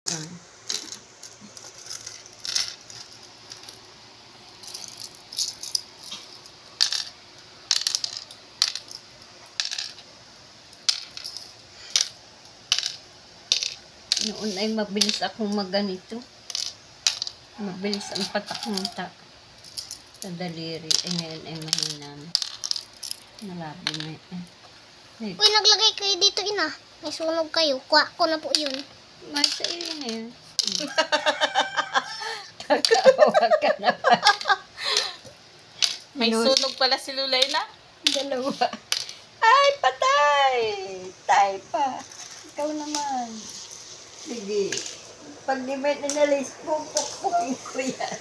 Noon ay mabilis akong maganito. Mabilis ang patak ng sa daliri. Ay ngayon ay mahina na. Malabo na eh. Uy, naglagay kayo dito, ina. May sunog kayo. Kuha ko na po yun. Masa yun. Kakawa ka na ba? May sunog pala si Lulay na. Dalawa. Ay, patay! Tay pa. Ikaw naman. Sige. Pag di may nanalis, pupukpukin ko yan.